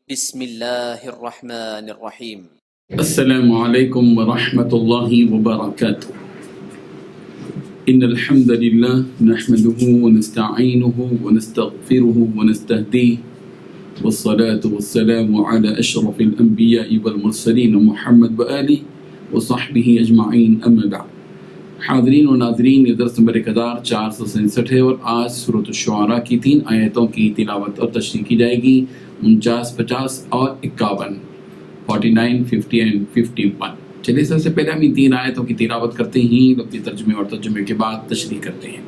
بسم اللہ الرحمن الرحیم۔ السلام علیکم ورحمۃ اللہ وبرکاتہ۔ ان الحمد للہ نحمده ونستعینه ونستغفره ونستهدیه والصلاة والسلام على اشرف الانبیاء والمرسلین محمد وآلہ وصحبہ اجمعین اما بعد۔ حاضرین و ناظرین، یہ درس نمبر 1467 ہے اور آج سورۃ الشعراء کی 3 آیتوں کی تلاوت اور تشریح کی جائے گی، 49، 50 اور 51، 49، 50 and 51۔ چلیے سب سے پہلے ہم ان 3 آیتوں کی تلاوت کرتے ہیں، لفظی ترجمے اور ترجمے کے بعد تشریح کرتے ہیں۔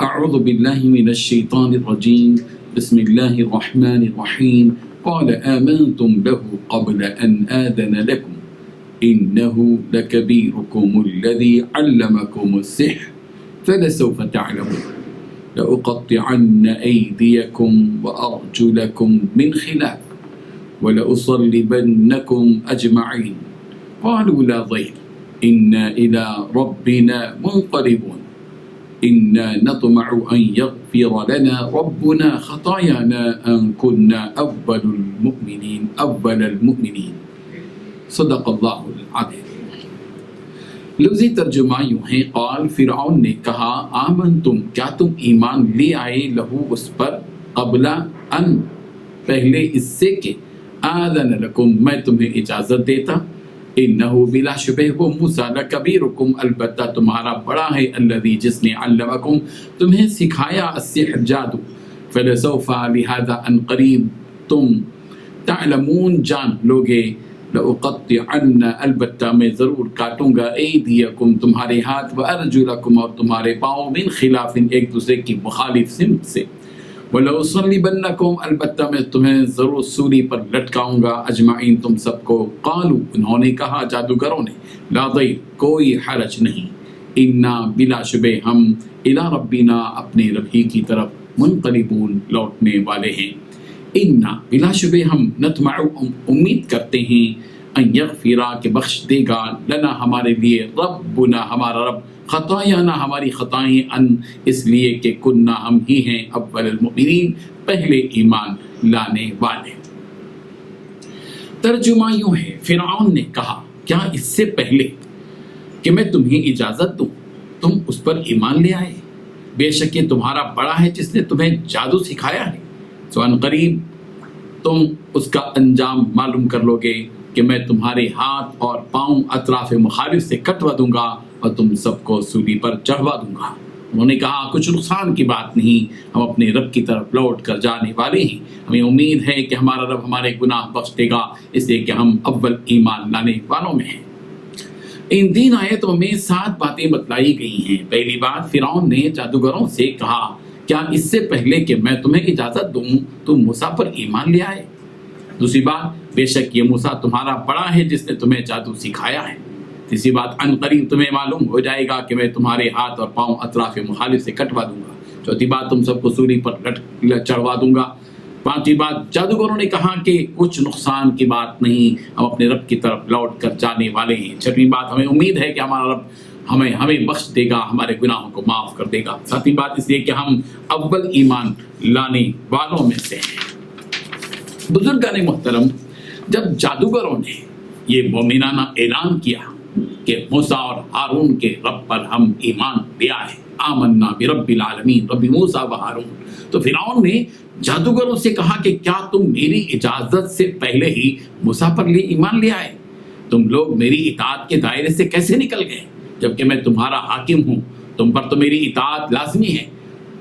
اعوذ باللہ من الشیطان الرجیم، بسم اللہ الرحمن الرحیم۔ قال آمنتم له قبل ان آذن لكم إنه لكبيركم الذي علمكم السحر فلسوف تعلمون لأقطعن أيديكم وأرجلكم من خلاف ولأصلبنكم أجمعين قالوا لا ضير إنا إلى ربنا منقلبون إنا نطمع أن يغفر لنا ربنا خطايانا أن كنا أول المؤمنين صدق اللہ العظیم۔ لفظی ترجمہ یوں ہے، قال فرعون نے کہا، آمنتم کیا تم ایمان لے آئے، لہو اس پر، قبل ان پہلے اس سے کہ، آذن لکم میں تمہیں اجازت دیتا، انہو بلا شبہ وہ موسیٰ لکبیرکم البتہ تمہارا بڑا ہے، الذی جس نے علمکم تمہیں سکھایا، السحر جادو، فلسوف لہذا ان قریب تم، تعلمون جان لوگے، لأقطعن البتہ میں ضرور کاٹوں گا، ایدیکم تمہارے ہاتھ، وارجلکم اور تمہارے پاؤں، من خلاف ایک دوسرے کی مخالف سمت سے، ولأصلبنکم البتہ میں تمہیں ضرور سولی پر لٹکاؤں گا، اجمعین تم سب کو، قالوا انہوں نے کہا جادوگروں نے، لا ضیر کوئی حرج نہیں، انا بلا شبہ ہم، الی ربنا اپنے رب ہی کی طرف، منقلبون لوٹنے والے ہیں، انا بلا شبہ ہم، نطمع امید کرتے ہیں، ان یغفرا کہ بخش دے گا، لنا ہمارے لیے، ربنا ہمارا رب، خطایانا ہماری خطائیں، ان اس لیے کہ کننا ہم ہی ہیں، اول المؤمنین پہلے ایمان لانے والے۔ ترجمہ یوں ہے، فرعون نے کہا کیا اس سے پہلے کہ میں تمہیں اجازت دوں تم اس پر ایمان لے آئے؟ بے شک یہ تمہارا بڑا ہے جس نے تمہیں جادو سکھایا ہے، سو ان قریب تم اس کا انجام معلوم کر لو گے کہ میں تمہارے ہاتھ اور پاؤں اطراف مخالف سے کٹوا دوں گا اور تم سب کو سولی پر چڑھوا دوں گا۔ انہوں نے کہا کچھ نقصان کی بات نہیں، ہم اپنے رب کی طرف لوٹ کر جانے والے ہیں، ہمیں امید ہے کہ ہمارا رب ہمارے گناہ بخش دے گا، اس لیے کہ ہم اول ایمان لانے والوں میں ہیں۔ ان 3 آیتوں میں 7 باتیں بتلائی گئی ہیں۔ پہلی بات، فرعون نے جادوگروں سے کہا کیا اس سے پہلے کہ میں تمہیں اجازت دوں تم موسیٰ پر ایمان لے آئے؟ دوسری بات، بے شک یہ موسیٰ تمہارا بڑا ہے جس نے تمہیں جادو سکھایا ہے۔ تیسری بات، ان قریب تمہیں معلوم ہو جائے گا کہ میں تمہارے ہاتھ اور پاؤں اطراف مخالف سے کٹوا دوں گا۔ چوتھی بات، تم سب کو سولی پر چڑھوا دوں گا۔ پانچویں بات، جادوگروں نے کہا کہ کچھ نقصان کی بات نہیں، ہم اپنے رب کی طرف لوٹ کر جانے والے ہیں۔ چھٹویں بات، ہمیں امید ہے کہ ہمارا رب ہمیں بخش دے گا، ہمارے گناہوں کو معاف کر دے گا۔ ساتویں بات، اس لیے کہ ہم اول ایمان لانے والوں میں سے ہیں۔ بزرگان محترم، جب جادوگروں نے یہ مومنانہ اعلان کیا کہ موسیٰ اور ہارون کے رب پر ہم ایمان لے آئے، آمنا برب العالمین، رب موسیٰ و ہارون، تو فرعون نے جادوگروں سے کہا کہ کیا تم میری اجازت سے پہلے ہی موسیٰ پر ایمان لے آئے؟ تم لوگ میری اطاعت کے دائرے سے کیسے نکل گئے جبکہ میں تمہارا حاکم ہوں؟ تم پر تو میری اطاعت لازمی ہے۔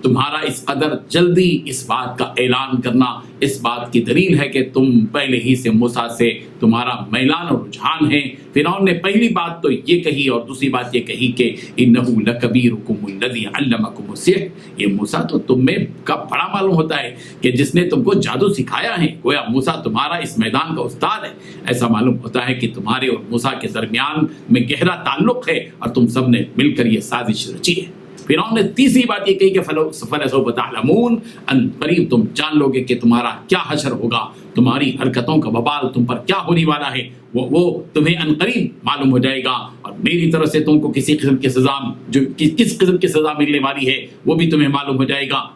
تمہارا اس قدر جلدی اس بات کا اعلان کرنا اس بات کی دلیل ہے کہ تم پہلے ہی سے موسیٰ سے تمہارا میلان اور رجحان ہے۔ فرعون نے پہلی بات تو یہ کہی اور دوسری بات یہ کہی کہ انہو لکبیرکم الذی علمکم السحر، یہ موسیٰ تو تم میں کا بڑا معلوم ہوتا ہے کہ جس نے تم کو جادو سکھایا ہے، گویا موسیٰ تمہارا اس میدان کا استاد ہے۔ ایسا معلوم ہوتا ہے کہ تمہارے اور موسیٰ کے درمیان میں گہرا تعلق ہے اور تم سب نے مل کر یہ سازش رچی ہے۔ فرعون نے تیسری بات یہ کہی کہ فَلَسَوْفَ تَعْلَمُونَ، ان قریب تم جان لو گے کہ تمہارا کیا حشر ہوگا، تمہاری حرکتوں کا وبال تم پر کیا ہونے والا ہے، وہ تمہیں ان قریب معلوم ہو جائے گا۔ اور میری طرف سے تم کو کسی قسم کی سزا کس قسم کی سزا ملنے والی ہے وہ بھی تمہیں معلوم ہو جائے گا۔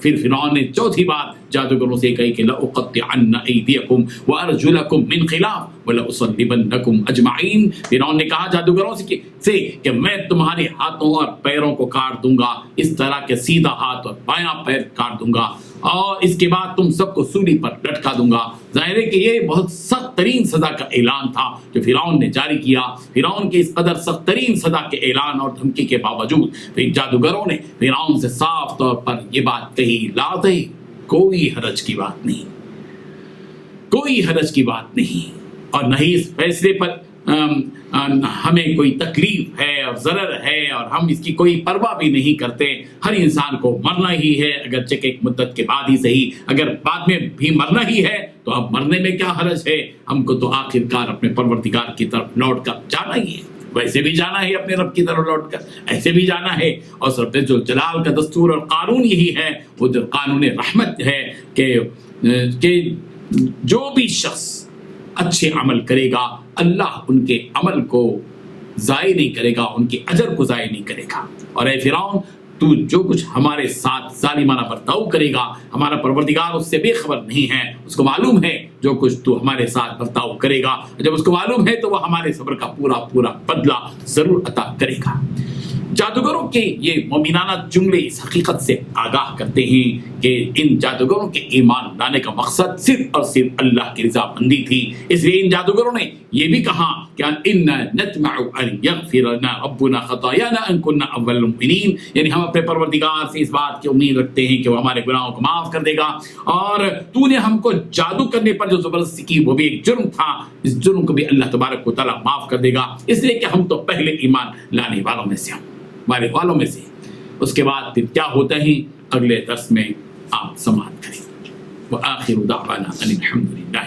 پھر فرعون نے چوتھی بات جادوگروں سے کہی کہ لأقطعن أيديكم وأرجلكم من خلاف ولأصلبنكم أجمعين۔ فرعون نے کہا جادوگروں سے کہ میں تمہارے ہاتھوں اور پیروں کو کاٹ دوں گا، اس طرح کے سیدھا ہاتھ اور بایاں پیر کاٹ دوں گا، اور اس کے بعد تم سب کو سولی پر لٹکا دوں گا۔ ظاہر ہے کہ یہ بہت سخت ترین سزا کا اعلان تھا جو فرعون نے جاری کیا۔ فرعون کے اس قدر سخت ترین سزا کے اعلان اور دھمکی کے باوجود پھر جادوگروں نے فرعون سے صاف طور پر یہ بات کہی، لا تہی، کوئی حرج کی بات نہیں، کوئی حرج کی بات نہیں، اور نہ ہی اس فیصلے پر ہمیں کوئی تکلیف ہے اور ضرر ہے، اور ہم اس کی کوئی پرواہ بھی نہیں کرتے۔ ہر انسان کو مرنا ہی ہے، اگرچہ کہ ایک مدت کے بعد ہی صحیح، اگر بعد میں بھی مرنا ہی ہے تو اب مرنے میں کیا حرج ہے؟ ہم کو تو آخر کار اپنے پروردگار کی طرف لوٹ کر جانا ہی ہے، ویسے بھی جانا ہے اپنے رب کی طرف لوٹ کر، ایسے بھی جانا ہے۔ اور رب ذو الجلال کا دستور اور قانون یہی ہے، وہ جو قانون رحمت ہے کہ جو بھی شخص اچھے عمل کرے گا اللہ ان کے عمل کو ضائع نہیں کرے گا، ان کے اجر کو ضائع نہیں کرے گا۔ اور اے فرعون، تو جو کچھ ہمارے ساتھ ظالمانہ برتاؤ کرے گا، ہمارا پروردگار اس سے بے خبر نہیں ہے، اس کو معلوم ہے جو کچھ تو ہمارے ساتھ برتاؤ کرے گا، جب اس کو معلوم ہے تو وہ ہمارے صبر کا پورا پورا بدلہ ضرور عطا کرے گا۔ جادوگروں کے یہ مومنانہ جملے اس حقیقت سے آگاہ کرتے ہیں کہ ان جادوگروں کے ایمان لانے کا مقصد صرف اور صرف اللہ کی رضا مندی تھی۔ اس لیے ان جادوگروں نے یہ بھی کہا کہ اِنَّا نَطْمَعُ أَن يَغْفِرَ لَنَا رَبُّنَا خَطَايَانَا أَن كُنَّا أَوَّلَ الْمُؤْمِنِينَ، یعنی ہم اپنے پروردگار سے اس بات کی امید رکھتے ہیں کہ وہ ہمارے گناہوں کو معاف کر دے گا، اور تو نے ہم کو جادو کرنے پر جو زبردستی کی وہ بھی ایک جرم تھا، اس جرم کو بھی اللہ تبارک و تعالیٰ معاف کر دے گا، اس لیے کہ ہم تو پہلے ایمان لانے والوں میں سے ہمارے والوں میں سے۔ اس کے بعد پھر کیا ہوتا ہے اگلے درس میں آپ سماعت کریں۔ وآخر دعوانا ان الحمد للہ۔